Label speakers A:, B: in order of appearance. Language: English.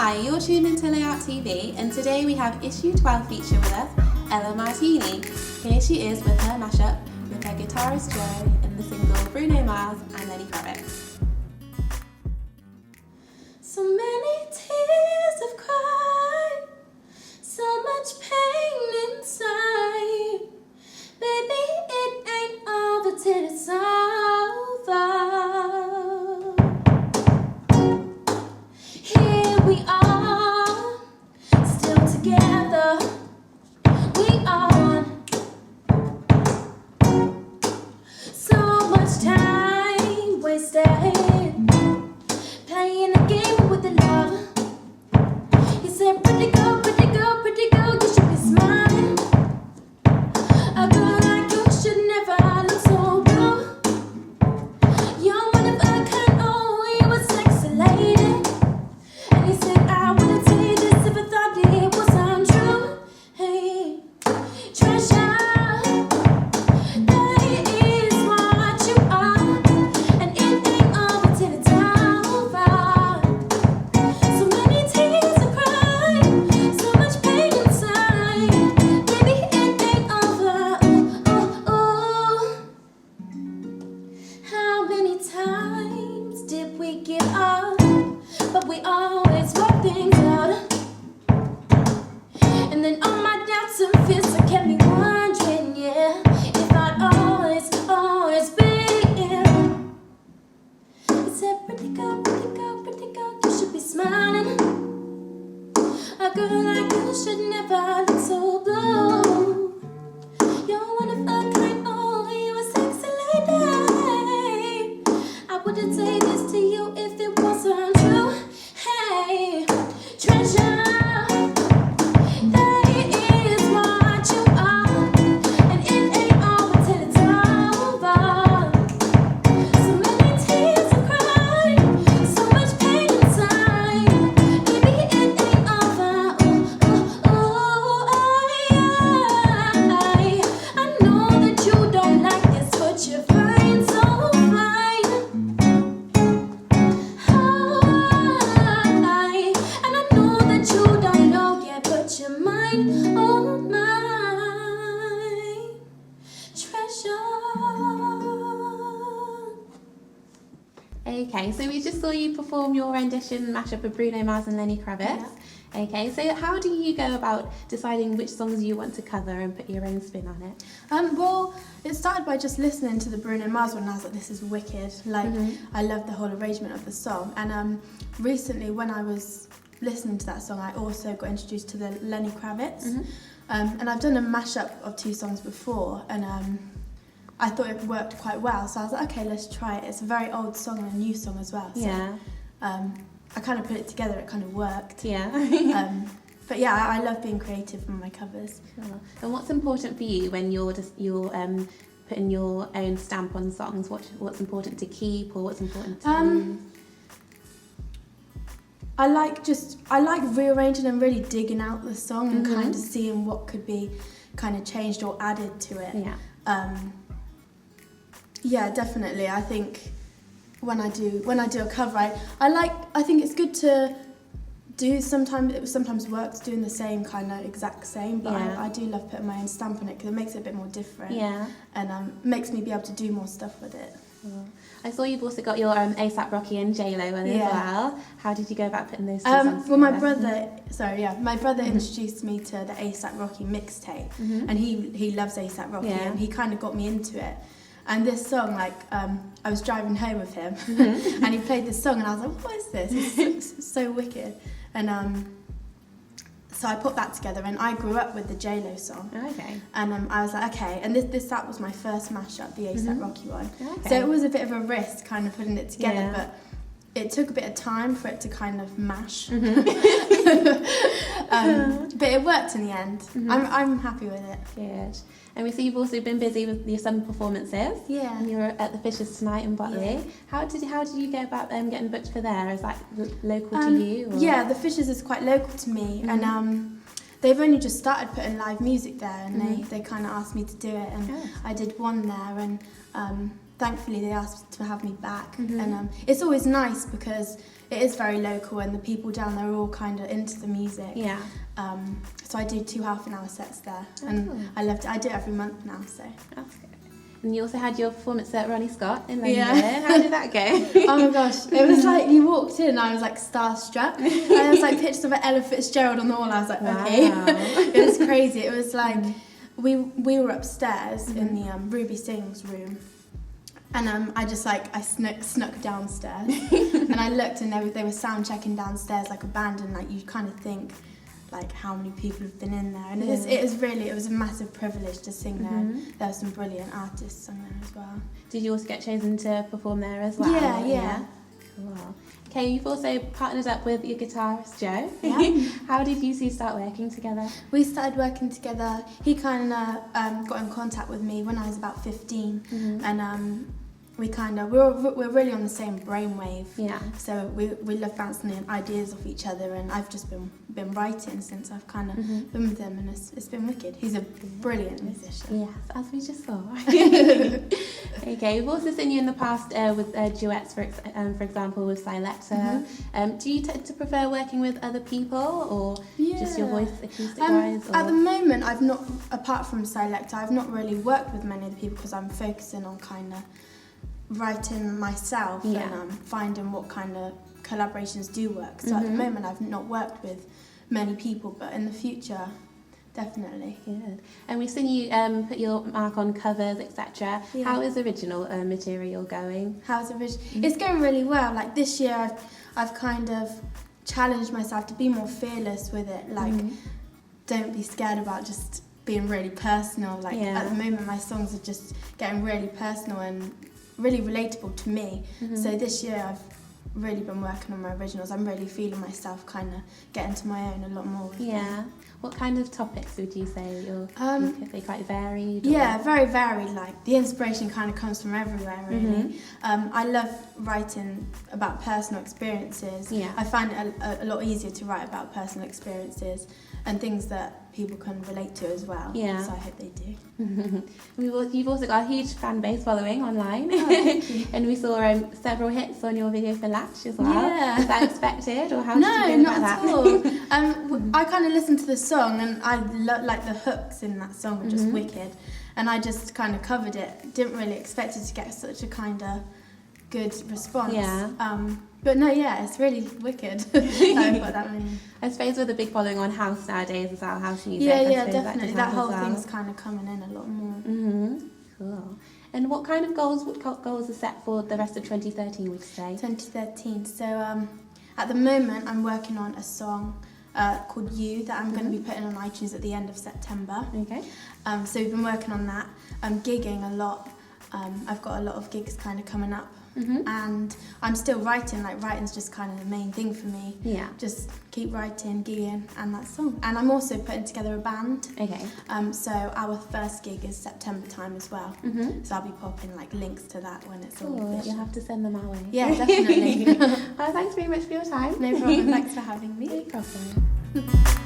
A: Hi, you're tuned into Layout TV, and today we have issue 12 feature with us, Ella Martini. Here she is with her mashup with her guitarist Joe in the single Bruno Mars and Lenny Kravitz. So many tears of cry, so much pain inside. Baby, it ain't over till it's over. Here we are, still together. We are. So much time wasted playing a game with the love. You said, pretty girl, you should be smiling. A girl like you should never look so blue. You're one of a kind, oh, you a sexy lady. And you said, I wouldn't say this if I thought it was untrue. Hey, treasure, that is what you are. And it ain't over till it's over. So many tears of cry, so much pain inside. Baby, it ain't over. How many times did we give up? But we always work things out. And then all my doubts and fears that kept me wondering, yeah, if I'd always be here. You said, pretty girl, you should be smiling. A girl like you should never look so blue. You're one of a kind, oh, you a sexy lady. I wouldn't say this to you if it wasn't true. Hey, treasure, that is what you are. And it ain't over till it's over. So many tears of cry, so much pain inside. Baby, it ain't over. I know that you don't like this, but you're fine, so fine. And I know that you don't know yet, but you're mine, oh my treasure. Okay, so we just saw you perform your rendition mashup of Bruno Mars and Lenny Kravitz. Yeah. Okay, so how do you go about deciding which songs you want to cover and put your own spin on it?
B: Well, it started by just listening to the Bruno Mars one, and I was like, this is wicked. Like, I love the whole arrangement of the song. And recently, when I was listening to that song, I also got introduced to the Lenny Kravitz. And I've done a mashup of two songs before, and I thought it worked quite well. So I was like, okay, let's try it. It's a very old song and a new song as well. So,
A: Yeah.
B: I kind of put it together, it kind of worked.
A: Yeah.
B: But yeah, I love being creative on my covers.
A: Sure. And what's important for you when you're putting your own stamp on songs? What's important to keep, or what's important to lose?
B: I like rearranging and really digging out the song and kind of seeing what could be kind of changed or added to it.
A: Yeah.
B: Yeah, definitely. I think when I do a cover, I think it's good to do sometimes works doing the same kind of exact same, but
A: Yeah.
B: I do love putting my own stamp on it because it makes it a bit more different.
A: Yeah.
B: And makes me be able to do more stuff with it.
A: Cool. I saw you've also got your A$AP Rocky and J-Lo one as well. How did you go about putting those two songs
B: Well, my
A: together?
B: brother introduced me to the A$AP Rocky mixtape, and he loves A$AP Rocky, and he kind of got me into it. And this song, like, I was driving home with him, and he played this song, and I was like, what is this? It's so wicked. And so I put that together, and I grew up with the J-Lo song.
A: Okay.
B: And I was like, okay, and that was my first mashup, the A$AP Rocky one.
A: Okay.
B: So it was a bit of a risk kind of putting it together,
A: Yeah.
B: but it took a bit of time for it to kind of mash. But it worked in the end. I'm happy with it.
A: Good. And we see you've also been busy with your summer performances.
B: Yeah.
A: And you're at the Fishers tonight in Botley.
B: Yeah.
A: How did you go about getting booked for there? Is that local to you? Or?
B: Yeah, the Fishers is quite local to me, and they've only just started putting live music there, and they kind of asked me to do it, and I did one there, and thankfully they asked to have me back, and it's always nice because it is very local and the people down there are all kind of into the music.
A: Yeah.
B: So I do 2 half-an-hour sets there, and I loved it. I do it every month now, so.
A: That's good. And you also had your performance at Ronnie Scott in London.
B: Yeah.
A: How did that go?
B: Oh my gosh, it was like you walked in and I was like starstruck. And there was like pictures of Ella Fitzgerald on the wall. I was like, okay. It was crazy. It was like we were upstairs in the Ruby Sings room, and I just like I snuck downstairs and I looked and they were sound checking downstairs like a band, and like you kind of think like how many people have been in there, and it was a massive privilege to sing there. There were some brilliant artists on there as well.
A: Did you also get chosen to perform there as well?
B: Yeah.
A: Cool. Okay, you've also partnered up with your guitarist Joe.
B: Yeah.
A: How did you two start working together?
B: We started working together. He kind of got in contact with me when I was about 15, and we're really on the same brainwave.
A: Yeah.
B: So we love bouncing ideas off each other, and I've just been writing since I've kind of been with him, and it's been wicked. He's a brilliant musician.
A: Yes, as we just saw. Okay, we've also seen you in the past with duets, for example, with Silecta. Do you tend to prefer working with other people, or just your voice acoustic-wise?
B: At the moment, I've not, apart from Silecta, I've not really worked with many other people because I'm focusing on kind of writing myself and finding what kind of collaborations do work. So at the moment I've not worked with many people, but in the future definitely.
A: Good. And we've seen you put your mark on covers, etc. How is original material going?
B: It's going really well. Like this year I've kind of challenged myself to be more fearless with it, like don't be scared about just being really personal. Like at the moment my songs are just getting really personal and really relatable to me. So this year I've really been working on my originals. I'm really feeling myself kind of get into my own a lot more with them.
A: What kind of topics would you say are they quite varied?
B: Yeah, very varied. Like the inspiration kind of comes from everywhere really. I love writing about personal experiences. I find it a lot easier to write about personal experiences and things that people can relate to as well. So I hope they do.
A: You've also got a huge fan base following online.
B: Thank you.
A: And we saw several hits on your video for Latch as well. Was that expected, or how did
B: No,
A: you feel
B: not
A: about
B: at
A: that?
B: all. I kind of listened to the song and I like the hooks in that song are just wicked, and I just kind of covered it. Didn't really expect it to get such a kind of good response. But no, it's really wicked. I've got that many.
A: I suppose with a big following on house nowadays as well, house music.
B: Definitely. That whole thing's kind of coming in a lot more. Cool.
A: And what kind of goals are set for the rest of 2013, would you say?
B: 2013. So at the moment I'm working on a song called You that I'm going to be putting on iTunes at the end of September.
A: Okay.
B: So we've been working on that. I'm gigging a lot. I've got a lot of gigs kind of coming up. And I'm still writing. Like writing's just kind of the main thing for me. Just keep writing, gigging, and that song. And I'm also putting together a band.
A: Okay.
B: So our first gig is September time as well. So I'll be popping like links to that when it's all official.
A: You'll have to send them our way.
B: Yeah, definitely.
A: Well, thanks very much for your time.
B: No problem. Thanks for having me.
A: No problem.